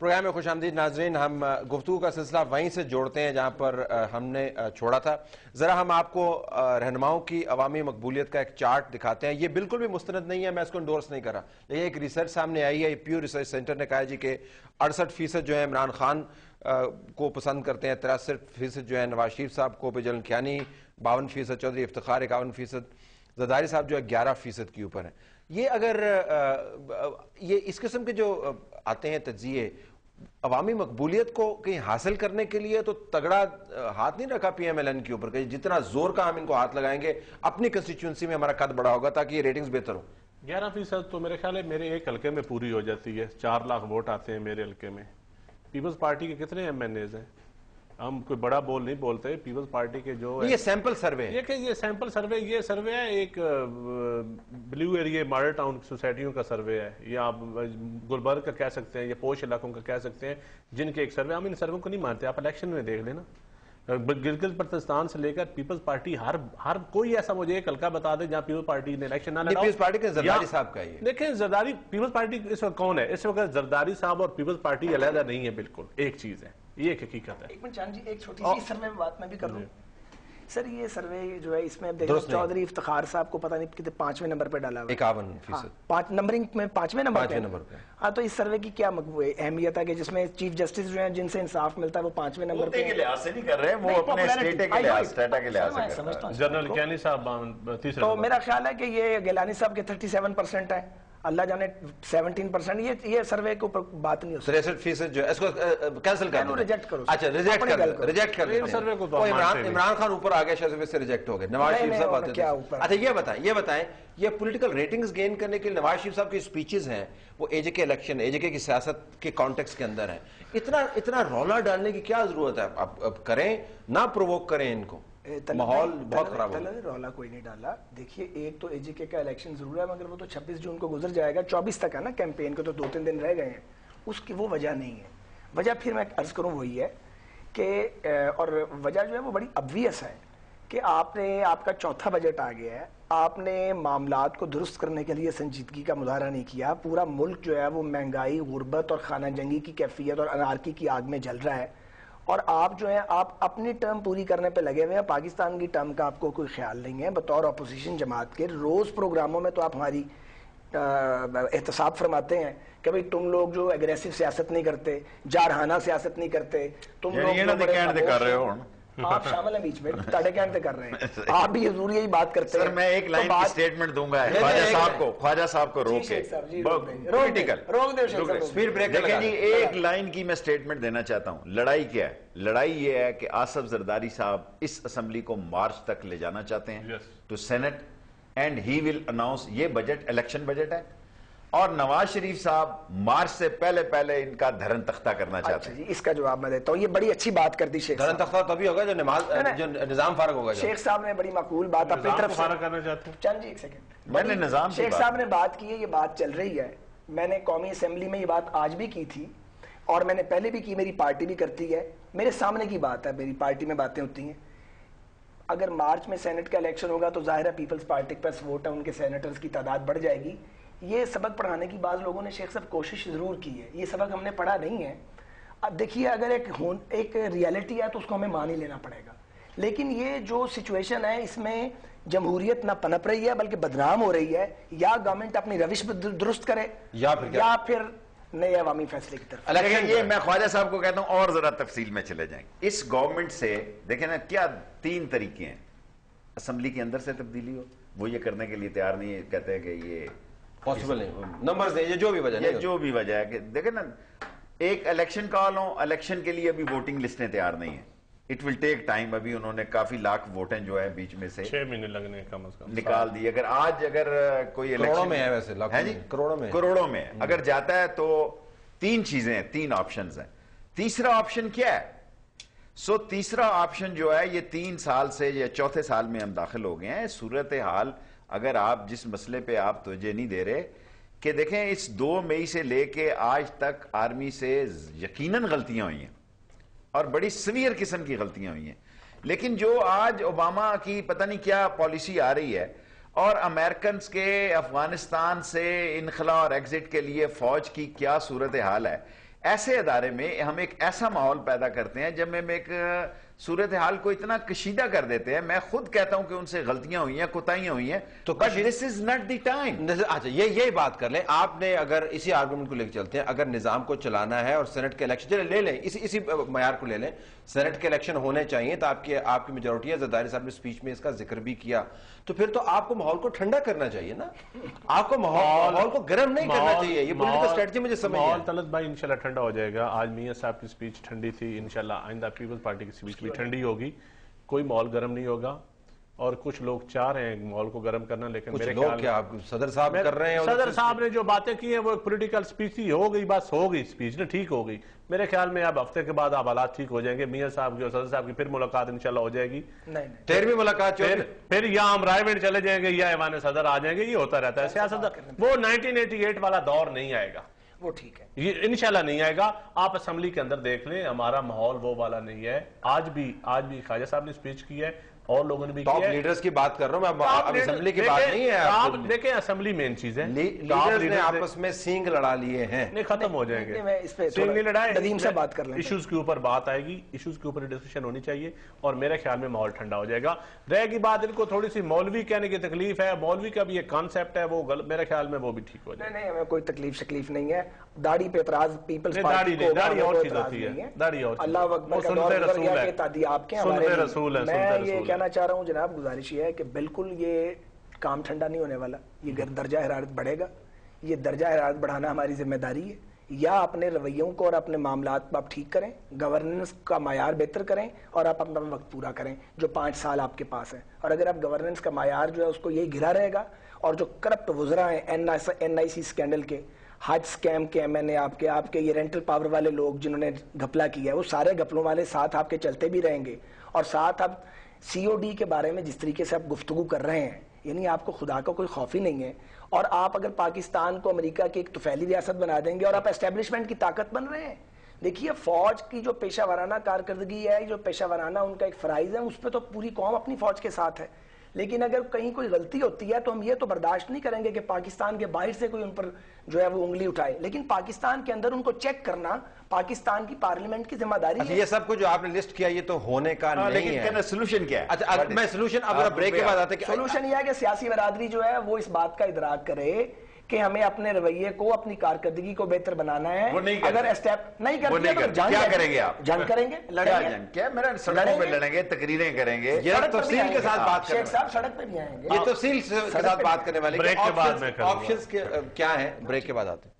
Programme میں خوش آمدید ناظرین. ہم گفتگو کا سلسلہ وہیں سے جوڑتے ہیں جہاں پر ہم نے چھوڑا تھا. ذرا ہم آپ کو رہنماؤں کی عوامی مقبولیت کا ایک چارٹ دکھاتے ہیں. یہ بالکل بھی مستند نہیں ہے, میں اس کو انڈورس نہیں کر رہا, لیکن ایک ریسرچ سامنے آئی ہے. پیو ریسرچ سینٹر نے کہا ہے جی کہ 68% جو ہے عمران خان کو پسند کرتے ہیں, 63% جو ہے نواز شریف صاحب کو, بجل کیانی 52%, چودھری افتخار 51%, زرداری صاحب جو ہے 11% کے اوپر ہیں. یہ اگر یہ اس قسم کے جو آتے ہیں تجزیے عوامی مقبولیت کو کہیں حاصل کرنے کے لیے, تو تگڑا ہاتھ نہیں رکھا پی ایم ایل این کے اوپر کہ جتنا زور کا ہم ان کو ہاتھ لگائیں گے اپنی کنسٹیچوئنسی میں ہمارا قد بڑا ہوگا تاکہ یہ ریٹنگز بہتر ہو. 11% تو میرے خیال ہے میرے ایک حلقے میں پوری ہو جاتی ہے. 4 لاکھ ووٹ آتے ہیں میرے حلقے میں. پیپلز پارٹی کے کتنے ایم این ایز ہیں؟ ہم کوئی بڑا بول نہیں بولتے. پیپلز پارٹی کے جو یہ سیمپل سروے ہے, یہ سیمپل سروے, یہ سروے ہے ایک بلیو ایریا ماڈل ٹاؤن سوسائٹیوں کا سروے ہے, یا آپ گلبرگ کا کہہ سکتے ہیں, یا پوش علاقوں کا کہہ سکتے ہیں, جن کے ایک سروے. ہم ان سروے کو نہیں مانتے. آپ الیکشن میں دیکھ لینا, گلگت بلتستان سے لے کر پیپلز پارٹی ہر کوئی ایسا مجھے ایک حلقہ بتا دے جہاں پیپلز پارٹی نے الیکشن نہ لڑا. پیپلز پارٹی کے زرداری صاحب کا ہے. دیکھیں زرداری پیپلز پارٹی اس وقت کون ہے؟ اس وقت زرداری صاحب اور پیپلز پارٹی علیحدہ نہیں ہے, بالکل ایک چیز ہے. یہ ایک حقیقت ہے. ایک منٹ جان جی, ایک چھوٹی سی سروے میں بات میں بھی کر لوں سر. یہ سروے جو ہے اس میں چودھری افتخار صاحب کو پتہ نہیں کتنے 5ویں نمبر پہ ڈالا ہوا ہے, 51% نمبرنگ میں 5ویں نمبر پہ. ہاں, تو اس سروے کی کیا اہمیت ہے کہ جس میں چیف جسٹس جو ہیں جن سے انصاف ملتا ہے وہ 5ویں نمبر پہ. کے لحاظ سے نہیں کر رہے, وہ اپنے اسٹیٹ کے لحاظ اسٹیٹا کے لحاظ سے کر رہے ہیں. جنرل گیلانی صاحب تیسرے. تو میرا خیال ہے کہ یہ گیلانی صاحب کے 37% ہے, اللہ جانے 17%. یہ سروے کے اوپر بات نہیں ہو سکتی. 63% جو ہے اس کو کینسل کر دو, ریجیکٹ کرو. اچھا ریجیکٹ کر دو. عمران خان اوپر آگے شہزادی سے ریجیکٹ ہو گئے. نواز شریف صاحب آتے ہیں. اچھا یہ بتائیں یہ پولیٹیکل ریٹنگز گین کرنے کے لیے نواز شریف صاحب کی سپیچز ہیں وہ اے جے کے الیکشن, اے جے کے سیاست کے کانٹیکس کے اندر ہیں, اتنا رولا ڈالنے کی کیا ضرورت ہے؟ اب کریں نہ پرووک کریں ان کو, ماحول بہت خراب ہوگا. رولا کوئی نہیں ڈالا. دیکھیے ایک تو اے جے کے کا الیکشن ضرور ہے, مگر وہ تو 26 جون کو گزر جائے گا. 24 تک ہے نا کیمپین کو, تو 2-3 دن رہ گئے ہیں. اس کی وہ وجہ نہیں ہے. وجہ پھر میں عرض کروں وہی ہے کہ, اور وجہ جو ہے وہ بڑی obvious ہے کہ آپ کا چوتھا بجٹ آ گیا ہے, آپ نے معاملات کو درست کرنے کے لیے سنجیدگی کا مظاہرہ نہیں کیا. پورا ملک جو ہے وہ مہنگائی, غربت اور خانہ جنگی کی کیفیت اور انارکی کی آگ میں جل رہا ہے, اور آپ جو ہیں آپ اپنی ٹرم پوری کرنے پہ لگے ہوئے ہیں. پاکستان کی ٹرم کا آپ کو کوئی خیال نہیں ہے. بطور اپوزیشن جماعت کے روز پروگراموں میں تو آپ ہماری احتساب فرماتے ہیں کہ بھئی تم لوگ جو اگریسو سیاست نہیں کرتے, جارحانہ سیاست نہیں کرتے, تم لوگ آپ شامل ہیں بیچ میں, تاڑے کہنے کر رہے ہیں, آپ بھی حضور یہی بات کرتے ہیں. سر میں ایک لائن کی سٹیٹمنٹ دوں گا خواجہ صاحب کو روک کے, دیکھیں جی ایک لائن کی میں سٹیٹمنٹ دینا چاہتا ہوں. لڑائی کیا ہے؟ لڑائی یہ ہے کہ آصف زرداری صاحب اس اسمبلی کو مارچ تک لے جانا چاہتے ہیں to senate, and he will announce. یہ بجٹ الیکشن بجٹ ہے, اور نواز شریف صاحب مارچ سے پہلے ان کا دھرن تختہ کرنا چاہتے ہیں. اس کا جواب میں دیتا ہوں. یہ بڑی اچھی بات کر دی شیخ صاحب. دھرن تختہ تبھی ہوگا جو نظام فارغ ہوگا. شیخ صاحب نے بڑی معقول بات اپنی طرف سے کرنا چاہتے ہیں. چند جی ایک سیکنڈ, میں نے نظام شیخ صاحب نے بات کی ہے, یہ بات چل رہی ہے. میں نے قومی اسمبلی میں یہ بات آج بھی کی تھی, اور میں نے پہلے بھی کی, میری پارٹی بھی کرتی ہے. میرے سامنے کی بات ہے, میری پارٹی میں باتیں ہوتی ہیں. اگر مارچ میں سینٹ کا الیکشن ہوگا تو ظاہر ہے پیپلز پارٹی کے پاس ووٹ ہے, ان کے سینیٹرز کی تعداد بڑھ جائے گی. یہ سبق پڑھانے کی بعض لوگوں نے شیخ صاحب کوشش ضرور کی ہے, یہ سبق ہم نے پڑھا نہیں ہے. اب دیکھیے اگر ایک ریالٹی ہے تو اس کو ہمیں مان ہی لینا پڑے گا. لیکن یہ جو سچویشن ہے اس میں جمہوریت نہ پنپ رہی ہے بلکہ بدنام ہو رہی ہے. یا گورنمنٹ اپنی روش درست کرے یا پھر نئے عوامی فیصلے کی طرف. لیکن یہ میں خواجہ صاحب کو کہتا ہوں اور ذرا تفصیل میں چلے جائیں. اس گورنمنٹ سے دیکھیں نا کیا 3 طریقے ہیں. اسمبلی کے اندر سے تبدیلی ہو, وہ یہ کرنے کے لیے تیار نہیں ہے, کہتے ہیں کہ یہ پاسبل نہیں, نمبرز دیں, یہ جو بھی وجہ ہے کہ دیکھیں نا ایک الیکشن کال ہو, الیکشن کے لیے ابھی ووٹنگ لسٹیں تیار نہیں ہیں. It will take time. ابھی انہوں نے کافی لاکھ ووٹیں جو ہے بیچ میں سے 6 مہینے لگنے کم از کم نکال دی. اگر کوئی کروڑوں میں ہے, ویسے کروڑوں میں اگر جاتا ہے تو 3 چیزیں ہیں, 3 آپشنز ہیں. تیسرا آپشن کیا ہے؟ تیسرا آپشن جو ہے یہ 3 سال سے یا چوتھے سال میں ہم داخل ہو گئے ہیں. صورتحال اگر آپ جس مسئلے پہ آپ توجہ نہیں دے رہے کہ دیکھیں اس 2 مئی سے لے کے آج تک آرمی سے یقیناً غلطیاں ہوئی ہیں, اور بڑی سویر قسم کی غلطیاں ہوئی ہیں. لیکن جو آج اوباما کی پتہ نہیں کیا پالیسی آ رہی ہے, اور امریکنز کے افغانستان سے انخلا اور ایگزٹ کے لیے فوج کی کیا صورتحال ہے, ایسے ادارے میں ہم ایک ایسا ماحول پیدا کرتے ہیں جب ہم ایک صورتحال کو اتنا کشیدہ کر دیتے ہیں. میں خود کہتا ہوں کہ ان سے غلطیاں ہوئی ہیں, کوتاہیاں ہوئی ہیں, تو but this is not the time. اچھا یہی بات کر لیں. آپ نے اگر اسی آرگومنٹ کو لے کے چلتے ہیں, اگر نظام کو چلانا ہے اور سینٹ کے الیکشن لے لیں, اسی معیار کو لے لیں, سینٹ کے الیکشن ہونے چاہیے تو آپ کی میجورٹی ہے. زرداری صاحب نے اسپیچ میں اس کا ذکر بھی کیا, تو پھر تو آپ کو ماحول کو ٹھنڈا کرنا چاہیے نا, آپ کو ماحول کو گرم نہیں کرنا چاہیے. یہ پولیٹیکل اسٹریٹجی مجھے سمجھ نہیں ماحول طلعت بھائی انشاءاللہ ٹھنڈا ہو جائے گا. آج میاں صاحب کی اسپیچ ٹھنڈی تھی, انشاءاللہ آئندہ پیپلز پارٹی کی اسپیچ بھی ٹھنڈی ہوگی, کوئی ماحول گرم نہیں ہوگا. اور کچھ لوگ چاہ رہے ہیں ماحول کو گرم کرنا, لیکن کچھ میرے لوگ خیال کیا صدر صاحب کر رہے ہیں, صدر صاحب نے جو باتیں کی ہیں وہ ایک پولیٹیکل اسپیچ تھی, ہو گئی بس, ہو گئی اسپیچ نا, ٹھیک ہو گئی. میرے خیال میں اب ہفتے کے بعد اب حالات ٹھیک ہو جائیں گے. میاں صاحب کی اور صدر صاحب کی پھر ملاقات انشاءاللہ ہو جائے گی. 13ویں ملاقات پھر یا ہم رائے وینڈ چلے جائیں گے یا ایوان صدر آ جائیں گے. یہ ہوتا رہتا ہے سیاست. وہ 1988 والا دور نہیں آئے گا, وہ ٹھیک ہے, یہ انشاءاللہ نہیں آئے گا. آپ اسمبلی کے اندر دیکھ لیں, ہمارا ماحول وہ والا نہیں ہے. آج بھی خواجہ صاحب نے اسپیچ کی ہے اور لوگوں نے بھی ٹاپ لیڈرز کی بات کر رہا ہوں میں, اب اسمبلی کی بات نہیں ہے. آپ دیکھیں اسمبلی مین چیز ہے, لیڈرز نے آپس میں سینگ لڑا لیے ہیں, نہیں ختم ہو جائیں گے. اس پہ سینگ نہیں لڑائے, ندیم سے بات کر لیں, ایشوز کے اوپر بات آئے گی, ایشوز کے اوپر ڈسکشن ہونی چاہیے, اور میرے خیال میں ماحول ٹھنڈا ہو جائے گا. رہے گی بات ان کو تھوڑی سی مولوی کہنے کی تکلیف ہے, مولوی کا بھی ایک کانسیپٹ ہے, وہ میرے خیال میں وہ بھی ٹھیک ہو جائے. نہیں ہمیں کوئی تکلیف نہیں ہے. داڑھی پہ اعتراض پیپلز پارٹی کو, داڑھی اور چیز ہوتی ہے, داڑھی اور اللہ اکبر کا دور گزر گیا کہ تعدی آپ کے ہمارے. میں یہ کہنا چاہ رہا ہوں جناب, گزارش یہ ہے کہ بالکل یہ کام ٹھنڈا نہیں ہونے والا, یہ درجہ حرارت بڑھے گا. یہ درجہ حرارت بڑھانا ہماری ذمہ داری ہے. یا اپنے رویوں کو اور اپنے معاملات کو آپ ٹھیک کریں, گورننس کا معیار بہتر کریں, اور آپ اپنا وقت پورا کریں جو 5 سال آپ کے پاس ہے. اور اگر آپ گورننس کا معیار جو ہے اس کو یہی گرا رہے گا, اور جو کرپٹ وزراء ہیں این آئی سی اسکینڈل کے, حج سکیم کے ایم این اے, آپ کے یہ رینٹل پاور والے لوگ جنہوں نے گھپلا کیا ہے, وہ سارے گھپلوں والے ساتھ آپ کے چلتے بھی رہیں گے. اور ساتھ آپ سی او ڈی کے بارے میں جس طریقے سے آپ گفتگو کر رہے ہیں, یعنی آپ کو خدا کا کوئی خوف ہی نہیں ہے. اور آپ اگر پاکستان کو امریکہ کی ایک طفیلی ریاست بنا دیں گے, اور آپ اسٹیبلشمنٹ کی طاقت بن رہے ہیں. دیکھیے فوج کی جو پیشہ ورانہ کارکردگی ہے, جو پیشہ ورانہ ان کا ایک فرائض ہے, اس پہ تو پوری قوم اپنی فوج کے ساتھ ہے. لیکن اگر کہیں کوئی غلطی ہوتی ہے تو ہم یہ تو برداشت نہیں کریں گے کہ پاکستان کے باہر سے کوئی ان پر جو ہے وہ انگلی اٹھائے, لیکن پاکستان کے اندر ان کو چیک کرنا پاکستان کی پارلیمنٹ کی ذمہ داری ہے. یہ سب کچھ جو آپ نے لسٹ کیا یہ تو ہونے کا نہیں ہے, لیکن سولوشن کیا ہے؟ اچھا میں سولوشن اب بریک کے بعد آتے ہیں. سولوشن یہ ہے کہ سیاسی برادری جو ہے وہ اس بات کا ادراک کرے کہ ہمیں اپنے رویے کو, اپنی کارکردگی کو بہتر بنانا ہے. اگر اسٹیپ نہیں کرتے تو کیا کریں گے آپ؟ جنگ کریں گے, لڑیں گے. کیا میرا سڑکوں پہ لڑیں گے, تقریریں کریں گے, یہ تفصیل کے ساتھ بات کریں. شیخ صاحب سڑک پہ بھی آئیں گے, یہ تفصیل کے ساتھ بات کرنے والے بریک کے بعد میں آپشنز کیا ہیں, بریک کے بعد آتے ہیں.